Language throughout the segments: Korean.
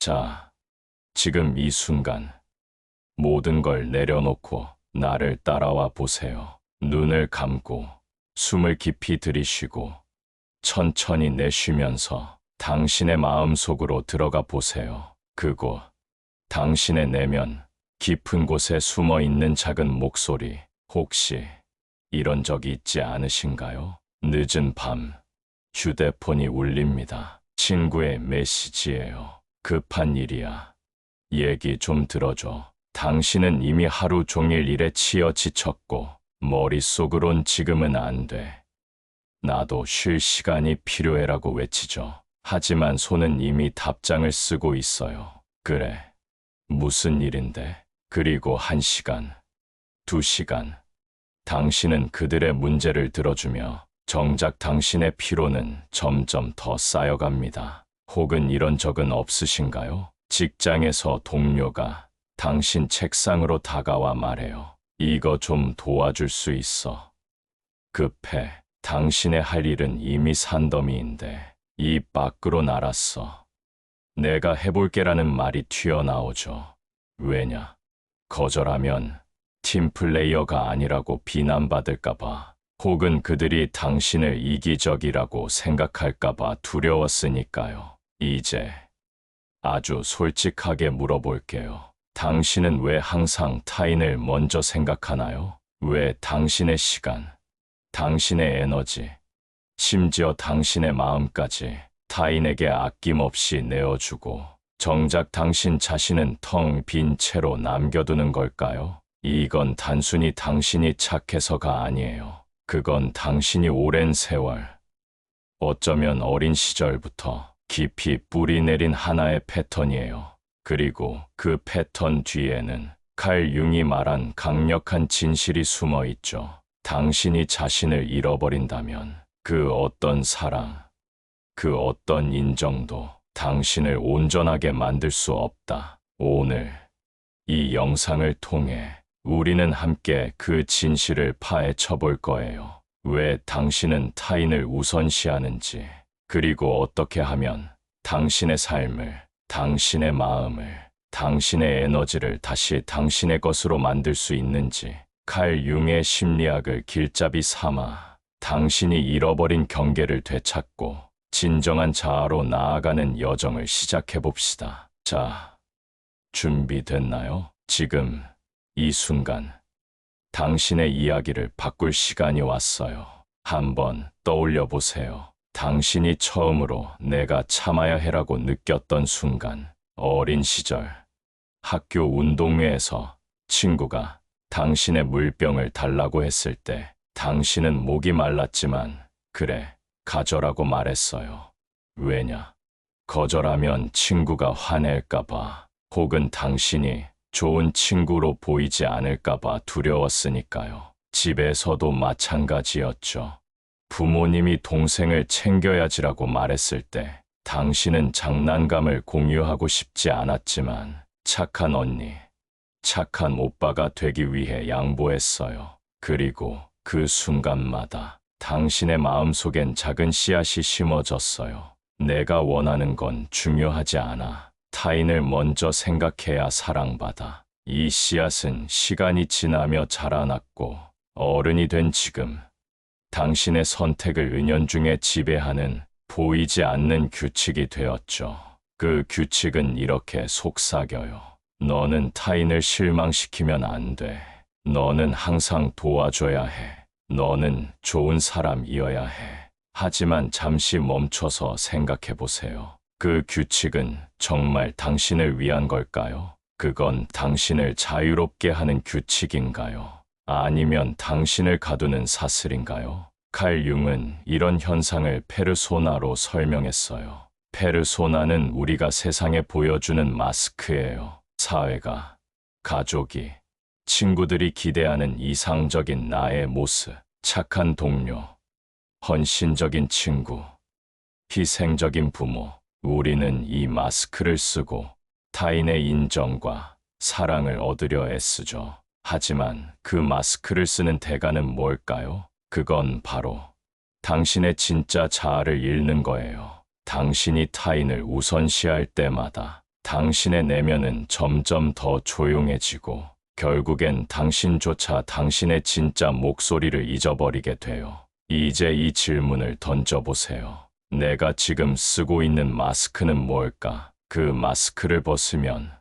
자, 지금 이 순간 모든 걸 내려놓고 나를 따라와 보세요. 눈을 감고 숨을 깊이 들이쉬고 천천히 내쉬면서 당신의 마음 속으로 들어가 보세요. 그곳, 당신의 내면 깊은 곳에 숨어 있는 작은 목소리, 혹시 이런 적이 있지 않으신가요? 늦은 밤, 휴대폰이 울립니다. 친구의 메시지예요. 급한 일이야. 얘기 좀 들어줘. 당신은 이미 하루 종일 일에 치여 지쳤고 머릿속으론 지금은 안 돼. 나도 쉴 시간이 필요해라고 외치죠. 하지만 손은 이미 답장을 쓰고 있어요. 그래, 무슨 일인데? 그리고 1시간, 2시간. 당신은 그들의 문제를 들어주며 정작 당신의 피로는 점점 더 쌓여갑니다. 혹은 이런 적은 없으신가요? 직장에서 동료가 당신 책상으로 다가와 말해요. 이거 좀 도와줄 수 있어. 급해. 당신의 할 일은 이미 산더미인데 입 밖으로 날았어. 내가 해볼게라는 말이 튀어나오죠. 왜냐? 거절하면 팀플레이어가 아니라고 비난받을까봐, 혹은 그들이 당신을 이기적이라고 생각할까봐 두려웠으니까요. 이제 아주 솔직하게 물어볼게요. 당신은 왜 항상 타인을 먼저 생각하나요? 왜 당신의 시간, 당신의 에너지, 심지어 당신의 마음까지 타인에게 아낌없이 내어주고 정작 당신 자신은 텅 빈 채로 남겨두는 걸까요? 이건 단순히 당신이 착해서가 아니에요. 그건 당신이 오랜 세월, 어쩌면 어린 시절부터 깊이 뿌리 내린 하나의 패턴이에요. 그리고 그 패턴 뒤에는 칼 융이 말한 강력한 진실이 숨어 있죠. 당신이 자신을 잃어버린다면 그 어떤 사랑, 그 어떤 인정도 당신을 온전하게 만들 수 없다. 오늘 이 영상을 통해 우리는 함께 그 진실을 파헤쳐 볼 거예요. 왜 당신은 타인을 우선시하는지, 그리고 어떻게 하면 당신의 삶을, 당신의 마음을, 당신의 에너지를 다시 당신의 것으로 만들 수 있는지, 칼 융의 심리학을 길잡이 삼아 당신이 잃어버린 경계를 되찾고 진정한 자아로 나아가는 여정을 시작해 봅시다. 자, 준비됐나요? 지금 이 순간 당신의 이야기를 바꿀 시간이 왔어요. 한번 떠올려 보세요. 당신이 처음으로 내가 참아야 해라고 느꼈던 순간, 어린 시절 학교 운동회에서 친구가 당신의 물병을 달라고 했을 때 당신은 목이 말랐지만 그래, 가져라고 말했어요. 왜냐? 거절하면 친구가 화낼까봐, 혹은 당신이 좋은 친구로 보이지 않을까봐 두려웠으니까요. 집에서도 마찬가지였죠. 부모님이 동생을 챙겨야지라고 말했을 때 당신은 장난감을 공유하고 싶지 않았지만 착한 언니, 착한 오빠가 되기 위해 양보했어요. 그리고 그 순간마다 당신의 마음속엔 작은 씨앗이 심어졌어요. 내가 원하는 건 중요하지 않아. 타인을 먼저 생각해야 사랑받아. 이 씨앗은 시간이 지나며 자라났고 어른이 된 지금 당신의 선택을 은연중에 지배하는 보이지 않는 규칙이 되었죠. 그 규칙은 이렇게 속삭여요. 너는 타인을 실망시키면 안 돼. 너는 항상 도와줘야 해. 너는 좋은 사람이어야 해. 하지만 잠시 멈춰서 생각해 보세요. 그 규칙은 정말 당신을 위한 걸까요? 그건 당신을 자유롭게 하는 규칙인가요? 아니면 당신을 가두는 사슬인가요? 칼 융은 이런 현상을 페르소나로 설명했어요. 페르소나는 우리가 세상에 보여주는 마스크예요. 사회가, 가족이, 친구들이 기대하는 이상적인 나의 모습, 착한 동료, 헌신적인 친구, 희생적인 부모. 우리는 이 마스크를 쓰고 타인의 인정과 사랑을 얻으려 애쓰죠. 하지만 그 마스크를 쓰는 대가는 뭘까요? 그건 바로 당신의 진짜 자아를 잃는 거예요. 당신이 타인을 우선시할 때마다 당신의 내면은 점점 더 조용해지고 결국엔 당신조차 당신의 진짜 목소리를 잊어버리게 돼요. 이제 이 질문을 던져보세요. 내가 지금 쓰고 있는 마스크는 뭘까? 그 마스크를 벗으면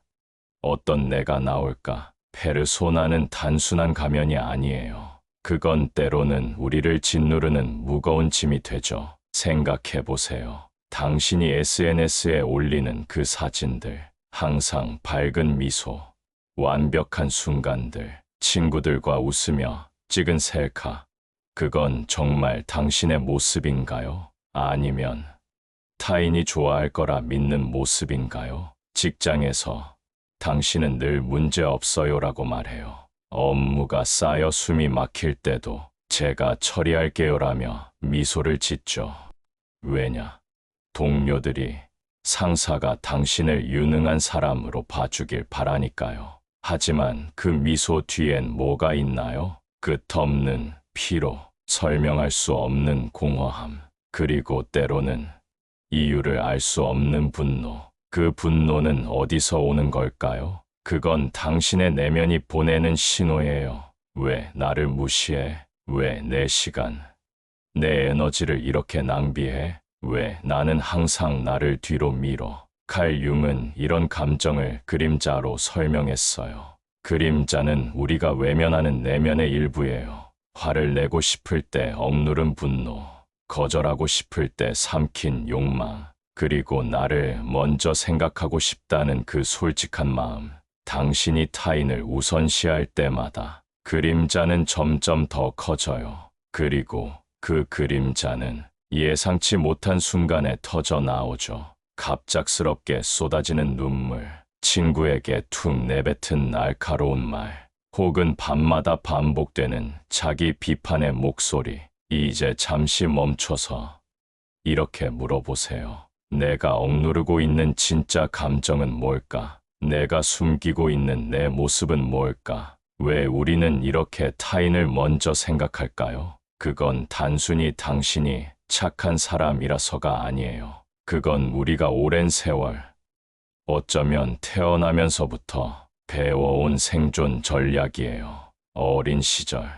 어떤 내가 나올까? 페르소나는 단순한 가면이 아니에요. 그건 때로는 우리를 짓누르는 무거운 짐이 되죠. 생각해보세요. 당신이 SNS에 올리는 그 사진들, 항상 밝은 미소, 완벽한 순간들, 친구들과 웃으며 찍은 셀카, 그건 정말 당신의 모습인가요? 아니면 타인이 좋아할 거라 믿는 모습인가요? 직장에서 당신은 늘 문제 없어요라고 말해요. 업무가 쌓여 숨이 막힐 때도 제가 처리할게요라며 미소를 짓죠. 왜냐? 동료들이, 상사가 당신을 유능한 사람으로 봐주길 바라니까요. 하지만 그 미소 뒤엔 뭐가 있나요? 끝없는 피로, 설명할 수 없는 공허함, 그리고 때로는 이유를 알 수 없는 분노. 그 분노는 어디서 오는 걸까요? 그건 당신의 내면이 보내는 신호예요. 왜 나를 무시해? 왜 내 시간, 내 에너지를 이렇게 낭비해? 왜 나는 항상 나를 뒤로 밀어? 칼 융은 이런 감정을 그림자로 설명했어요. 그림자는 우리가 외면하는 내면의 일부예요. 화를 내고 싶을 때 억누른 분노, 거절하고 싶을 때 삼킨 욕망, 그리고 나를 먼저 생각하고 싶다는 그 솔직한 마음. 당신이 타인을 우선시할 때마다 그림자는 점점 더 커져요. 그리고 그 그림자는 예상치 못한 순간에 터져 나오죠. 갑작스럽게 쏟아지는 눈물, 친구에게 툭 내뱉은 날카로운 말, 혹은 밤마다 반복되는 자기 비판의 목소리. 이제 잠시 멈춰서 이렇게 물어보세요. 내가 억누르고 있는 진짜 감정은 뭘까? 내가 숨기고 있는 내 모습은 뭘까? 왜 우리는 이렇게 타인을 먼저 생각할까요? 그건 단순히 당신이 착한 사람이라서가 아니에요. 그건 우리가 오랜 세월, 어쩌면 태어나면서부터 배워온 생존 전략이에요. 어린 시절,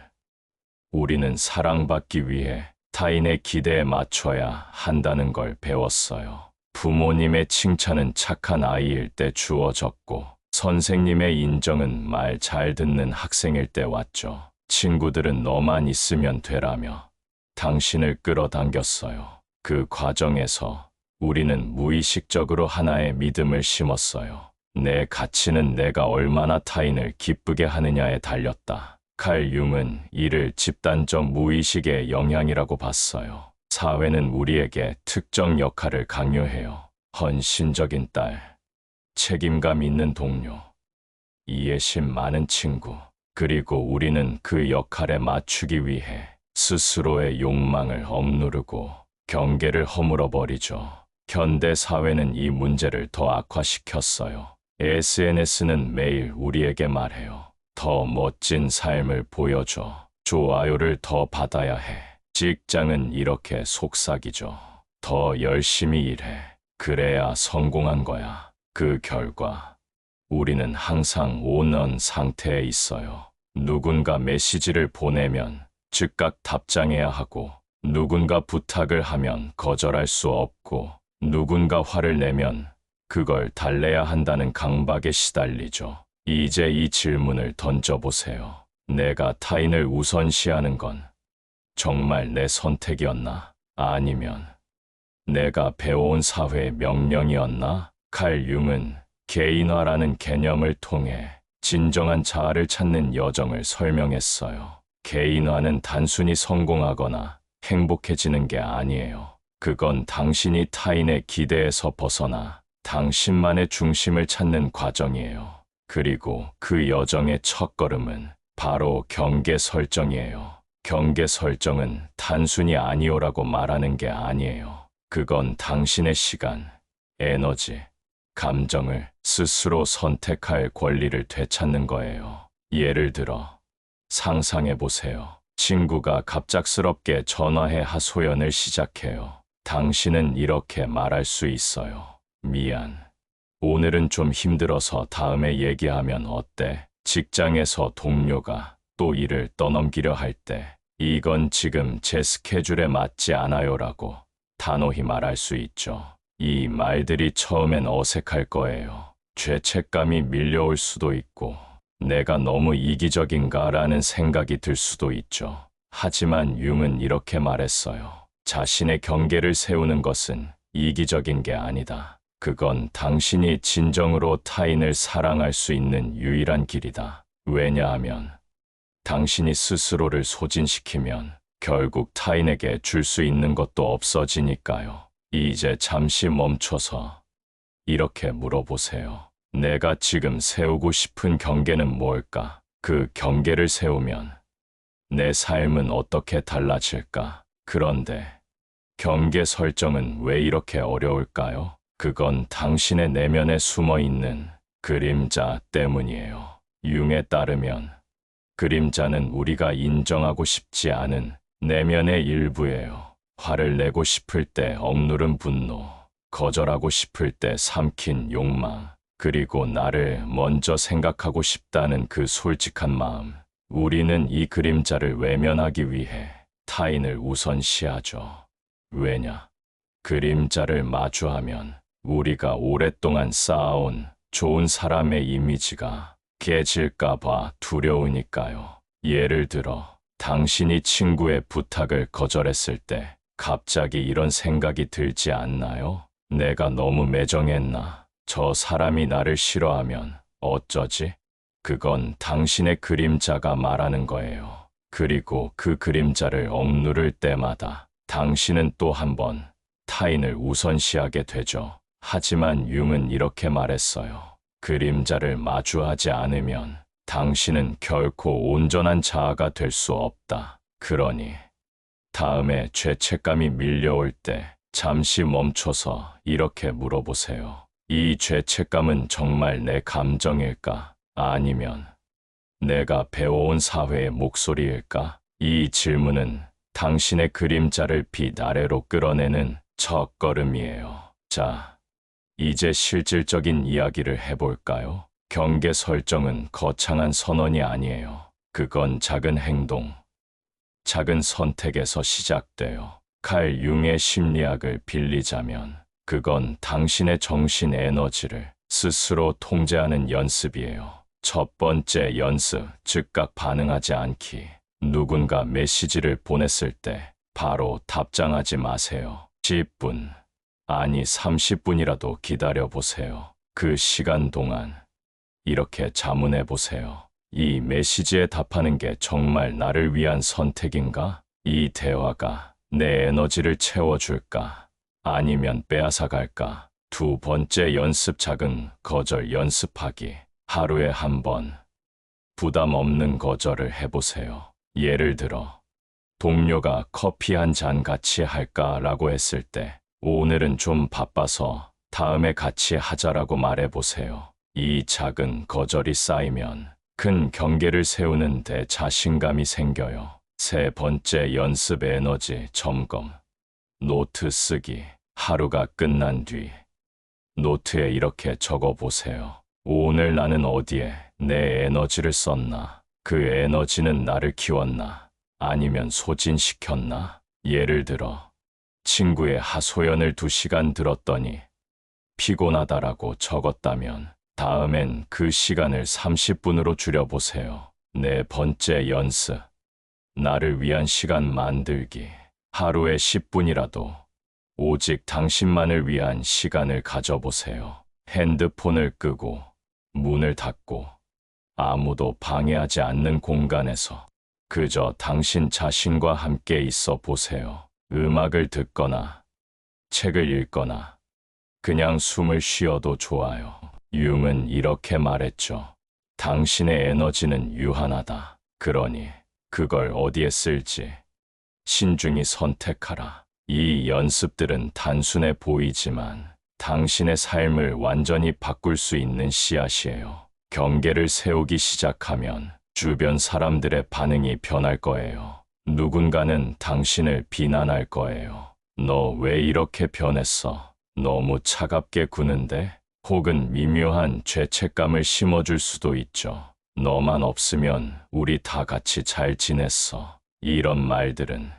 우리는 사랑받기 위해 타인의 기대에 맞춰야 한다는 걸 배웠어요. 부모님의 칭찬은 착한 아이일 때 주어졌고, 선생님의 인정은 말 잘 듣는 학생일 때 왔죠. 친구들은 너만 있으면 되라며 당신을 끌어당겼어요. 그 과정에서 우리는 무의식적으로 하나의 믿음을 심었어요. 내 가치는 내가 얼마나 타인을 기쁘게 하느냐에 달렸다. 칼 융은 이를 집단적 무의식의 영향이라고 봤어요. 사회는 우리에게 특정 역할을 강요해요. 헌신적인 딸, 책임감 있는 동료, 이해심 많은 친구. 그리고 우리는 그 역할에 맞추기 위해 스스로의 욕망을 억누르고 경계를 허물어버리죠. 현대 사회는 이 문제를 더 악화시켰어요. SNS는 매일 우리에게 말해요. 더 멋진 삶을 보여줘. 좋아요를 더 받아야 해. 직장은 이렇게 속삭이죠. 더 열심히 일해. 그래야 성공한 거야. 그 결과 우리는 항상 온원 상태에 있어요. 누군가 메시지를 보내면 즉각 답장해야 하고, 누군가 부탁을 하면 거절할 수 없고, 누군가 화를 내면 그걸 달래야 한다는 강박에 시달리죠. 이제 이 질문을 던져보세요. 내가 타인을 우선시하는 건 정말 내 선택이었나? 아니면 내가 배워온 사회의 명령이었나? 칼 융은 개인화라는 개념을 통해 진정한 자아를 찾는 여정을 설명했어요. 개인화는 단순히 성공하거나 행복해지는 게 아니에요. 그건 당신이 타인의 기대에서 벗어나 당신만의 중심을 찾는 과정이에요. 그리고 그 여정의 첫걸음은 바로 경계 설정이에요. 경계 설정은 단순히 아니오라고 말하는 게 아니에요. 그건 당신의 시간, 에너지, 감정을 스스로 선택할 권리를 되찾는 거예요. 예를 들어, 상상해 보세요. 친구가 갑작스럽게 전화해 하소연을 시작해요. 당신은 이렇게 말할 수 있어요. 미안. 오늘은 좀 힘들어서 다음에 얘기하면 어때? 직장에서 동료가 또 일을 떠넘기려 할 때, 이건 지금 제 스케줄에 맞지 않아요라고 단호히 말할 수 있죠. 이 말들이 처음엔 어색할 거예요. 죄책감이 밀려올 수도 있고, 내가 너무 이기적인가라는 생각이 들 수도 있죠. 하지만 융은 이렇게 말했어요. 자신의 경계를 세우는 것은 이기적인 게 아니다. 그건 당신이 진정으로 타인을 사랑할 수 있는 유일한 길이다. 왜냐하면 당신이 스스로를 소진시키면 결국 타인에게 줄 수 있는 것도 없어지니까요. 이제 잠시 멈춰서 이렇게 물어보세요. 내가 지금 세우고 싶은 경계는 뭘까? 그 경계를 세우면 내 삶은 어떻게 달라질까? 그런데 경계 설정은 왜 이렇게 어려울까요? 그건 당신의 내면에 숨어 있는 그림자 때문이에요. 융에 따르면 그림자는 우리가 인정하고 싶지 않은 내면의 일부예요. 화를 내고 싶을 때 억누른 분노, 거절하고 싶을 때 삼킨 욕망, 그리고 나를 먼저 생각하고 싶다는 그 솔직한 마음. 우리는 이 그림자를 외면하기 위해 타인을 우선시하죠. 왜냐? 그림자를 마주하면 우리가 오랫동안 쌓아온 좋은 사람의 이미지가 깨질까봐 두려우니까요. 예를 들어, 당신이 친구의 부탁을 거절했을 때 갑자기 이런 생각이 들지 않나요? 내가 너무 매정했나? 저 사람이 나를 싫어하면 어쩌지? 그건 당신의 그림자가 말하는 거예요. 그리고 그 그림자를 억누를 때마다 당신은 또 한 번 타인을 우선시하게 되죠. 하지만 융은 이렇게 말했어요. 그림자를 마주하지 않으면 당신은 결코 온전한 자아가 될 수 없다. 그러니 다음에 죄책감이 밀려올 때 잠시 멈춰서 이렇게 물어보세요. 이 죄책감은 정말 내 감정일까? 아니면 내가 배워온 사회의 목소리일까? 이 질문은 당신의 그림자를 빛 아래로 끌어내는 첫걸음이에요. 자, 이제 실질적인 이야기를 해볼까요? 경계 설정은 거창한 선언이 아니에요. 그건 작은 행동, 작은 선택에서 시작돼요. 칼 융의 심리학을 빌리자면 그건 당신의 정신 에너지를 스스로 통제하는 연습이에요. 첫 번째 연습, 즉각 반응하지 않기. 누군가 메시지를 보냈을 때 바로 답장하지 마세요. 10분, 아니 30분이라도 기다려보세요. 그 시간 동안 이렇게 자문해보세요. 이 메시지에 답하는 게 정말 나를 위한 선택인가? 이 대화가 내 에너지를 채워줄까? 아니면 빼앗아갈까? 두 번째 연습, 작은 거절 연습하기. 하루에 한 번 부담 없는 거절을 해보세요. 예를 들어 동료가 커피 한 잔 같이 할까라고 했을 때 오늘은 좀 바빠서 다음에 같이 하자라고 말해보세요. 이 작은 거절이 쌓이면 큰 경계를 세우는 데 자신감이 생겨요. 세 번째 연습, 에너지 점검. 노트 쓰기. 하루가 끝난 뒤 노트에 이렇게 적어보세요. 오늘 나는 어디에 내 에너지를 썼나? 그 에너지는 나를 키웠나? 아니면 소진시켰나? 예를 들어 친구의 하소연을 2시간 들었더니 피곤하다라고 적었다면 다음엔 그 시간을 30분으로 줄여보세요. 네 번째 연습. 나를 위한 시간 만들기. 하루에 10분이라도 오직 당신만을 위한 시간을 가져보세요. 핸드폰을 끄고 문을 닫고 아무도 방해하지 않는 공간에서 그저 당신 자신과 함께 있어 보세요. 음악을 듣거나 책을 읽거나 그냥 숨을 쉬어도 좋아요. 융은 이렇게 말했죠. 당신의 에너지는 유한하다. 그러니 그걸 어디에 쓸지 신중히 선택하라. 이 연습들은 단순해 보이지만 당신의 삶을 완전히 바꿀 수 있는 씨앗이에요. 경계를 세우기 시작하면 주변 사람들의 반응이 변할 거예요. 누군가는 당신을 비난할 거예요. 너 왜 이렇게 변했어? 너무 차갑게 구는데? 혹은 미묘한 죄책감을 심어줄 수도 있죠. 너만 없으면 우리 다 같이 잘 지냈어. 이런 말들은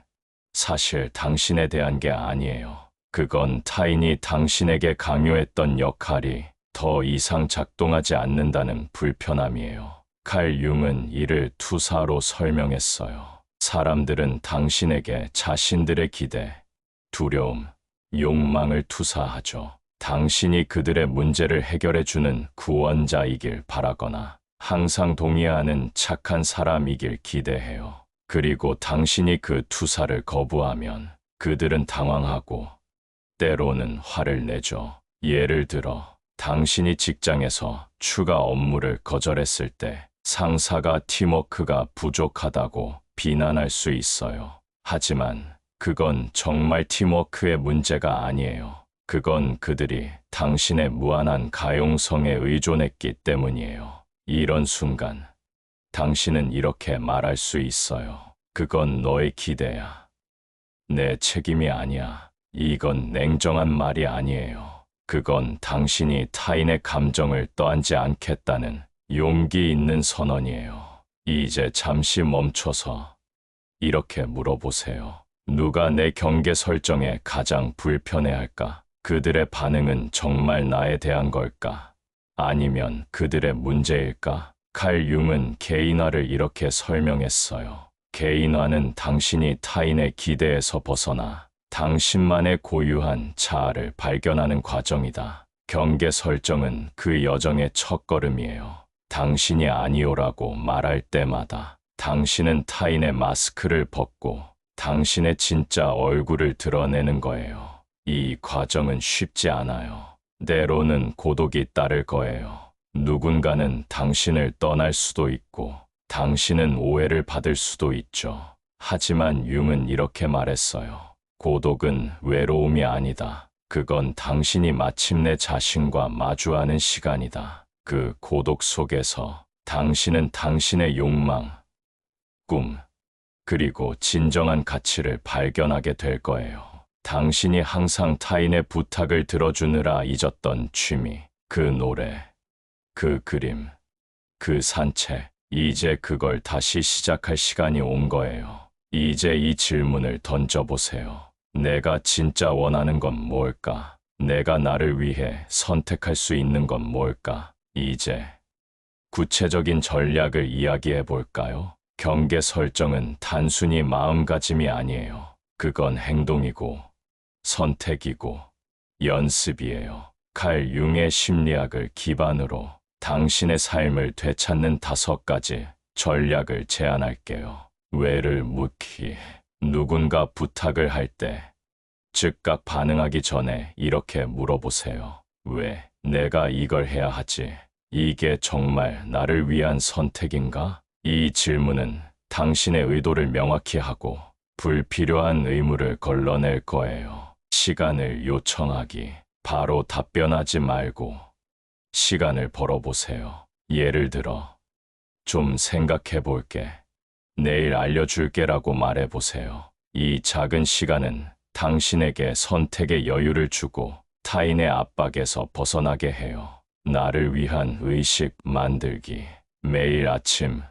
사실 당신에 대한 게 아니에요. 그건 타인이 당신에게 강요했던 역할이 더 이상 작동하지 않는다는 불편함이에요. 칼 융은 이를 투사로 설명했어요. 사람들은 당신에게 자신들의 기대, 두려움, 욕망을 투사하죠. 당신이 그들의 문제를 해결해주는 구원자이길 바라거나 항상 동의하는 착한 사람이길 기대해요. 그리고 당신이 그 투사를 거부하면 그들은 당황하고 때로는 화를 내죠. 예를 들어 당신이 직장에서 추가 업무를 거절했을 때 상사가 팀워크가 부족하다고 비난할 수 있어요. 하지만 그건 정말 팀워크의 문제가 아니에요. 그건 그들이 당신의 무한한 가용성에 의존했기 때문이에요. 이런 순간 당신은 이렇게 말할 수 있어요. 그건 너의 기대야. 내 책임이 아니야. 이건 냉정한 말이 아니에요. 그건 당신이 타인의 감정을 떠안지 않겠다는 용기 있는 선언이에요. 이제 잠시 멈춰서 이렇게 물어보세요. 누가 내 경계 설정에 가장 불편해할까? 그들의 반응은 정말 나에 대한 걸까? 아니면 그들의 문제일까? 칼 융은 개인화를 이렇게 설명했어요. 개인화는 당신이 타인의 기대에서 벗어나 당신만의 고유한 자아를 발견하는 과정이다. 경계 설정은 그 여정의 첫걸음이에요. 당신이 아니오라고 말할 때마다 당신은 타인의 마스크를 벗고 당신의 진짜 얼굴을 드러내는 거예요. 이 과정은 쉽지 않아요. 때로는 고독이 따를 거예요. 누군가는 당신을 떠날 수도 있고 당신은 오해를 받을 수도 있죠. 하지만 융은 이렇게 말했어요. 고독은 외로움이 아니다. 그건 당신이 마침내 자신과 마주하는 시간이다. 그 고독 속에서 당신은 당신의 욕망, 꿈, 그리고 진정한 가치를 발견하게 될 거예요. 당신이 항상 타인의 부탁을 들어주느라 잊었던 취미, 그 노래, 그 그림, 그 산책, 이제 그걸 다시 시작할 시간이 온 거예요. 이제 이 질문을 던져보세요. 내가 진짜 원하는 건 뭘까? 내가 나를 위해 선택할 수 있는 건 뭘까? 이제 구체적인 전략을 이야기해 볼까요? 경계 설정은 단순히 마음가짐이 아니에요. 그건 행동이고 선택이고 연습이에요. 칼 융의 심리학을 기반으로 당신의 삶을 되찾는 5가지 전략을 제안할게요. 왜를 묻기. 누군가 부탁을 할 때 즉각 반응하기 전에 이렇게 물어보세요. 왜 내가 이걸 해야 하지? 이게 정말 나를 위한 선택인가? 이 질문은 당신의 의도를 명확히 하고 불필요한 의무를 걸러낼 거예요. 시간을 요청하기. 바로 답변하지 말고 시간을 벌어보세요. 예를 들어, 좀 생각해 볼게. 내일 알려줄게라고 말해보세요. 이 작은 시간은 당신에게 선택의 여유를 주고 타인의 압박에서 벗어나게 해요. 나를 위한 의식 만들기. 매일 아침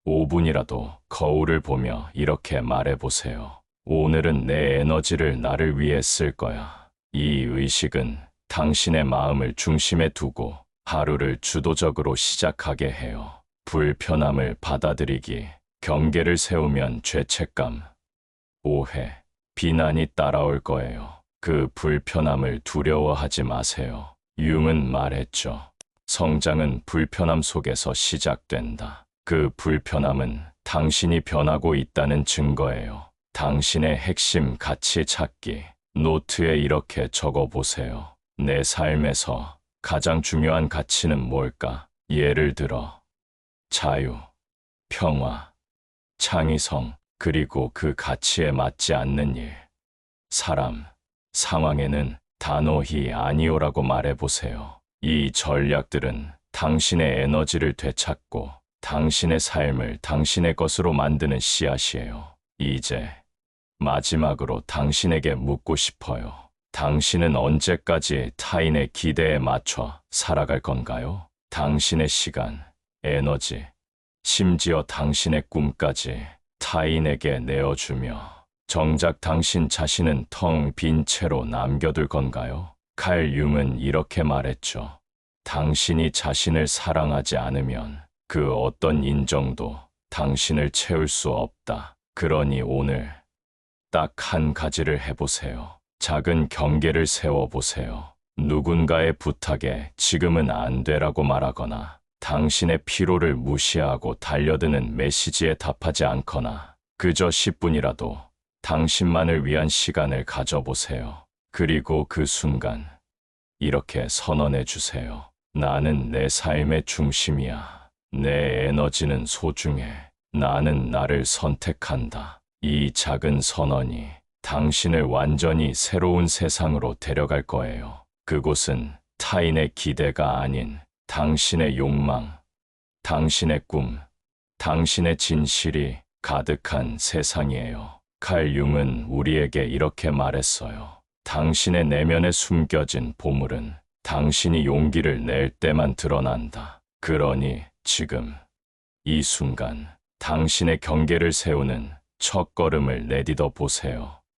5분이라도 거울을 보며 이렇게 말해보세요. 오늘은 내 에너지를 나를 위해 쓸 거야. 이 의식은 당신의 마음을 중심에 두고 하루를 주도적으로 시작하게 해요. 불편함을 받아들이기. 경계를 세우면 죄책감, 오해, 비난이 따라올 거예요. 그 불편함을 두려워하지 마세요. 융은 말했죠. 성장은 불편함 속에서 시작된다. 그 불편함은 당신이 변하고 있다는 증거예요. 당신의 핵심 가치 찾기. 노트에 이렇게 적어보세요. 내 삶에서 가장 중요한 가치는 뭘까? 예를 들어, 자유, 평화, 창의성, 그리고 그 가치에 맞지 않는 일, 사람, 상황에는 단호히 아니오라고 말해보세요. 이 전략들은 당신의 에너지를 되찾고 당신의 삶을 당신의 것으로 만드는 씨앗이에요. 이제 마지막으로 당신에게 묻고 싶어요. 당신은 언제까지 타인의 기대에 맞춰 살아갈 건가요? 당신의 시간, 에너지, 심지어 당신의 꿈까지 타인에게 내어주며 정작 당신 자신은 텅 빈 채로 남겨둘 건가요? 칼 융은 이렇게 말했죠. 당신이 자신을 사랑하지 않으면 그 어떤 인정도 당신을 채울 수 없다. 그러니 오늘 딱 한 가지를 해보세요. 작은 경계를 세워보세요. 누군가의 부탁에 지금은 안 되라고 말하거나 당신의 피로를 무시하고 달려드는 메시지에 답하지 않거나 그저 10분이라도 당신만을 위한 시간을 가져보세요. 그리고 그 순간 이렇게 선언해 주세요. 나는 내 삶의 중심이야. 내 에너지는 소중해. 나는 나를 선택한다. 이 작은 선언이 당신을 완전히 새로운 세상으로 데려갈 거예요. 그곳은 타인의 기대가 아닌 당신의 욕망, 당신의 꿈, 당신의 진실이 가득한 세상이에요. 칼 융은 우리에게 이렇게 말했어요. 당신의 내면에 숨겨진 보물은 당신이 용기를 낼 때만 드러난다. 그러니 지금, 이 순간, 당신의 경계를 세우는 첫걸음을 내딛어 보세요.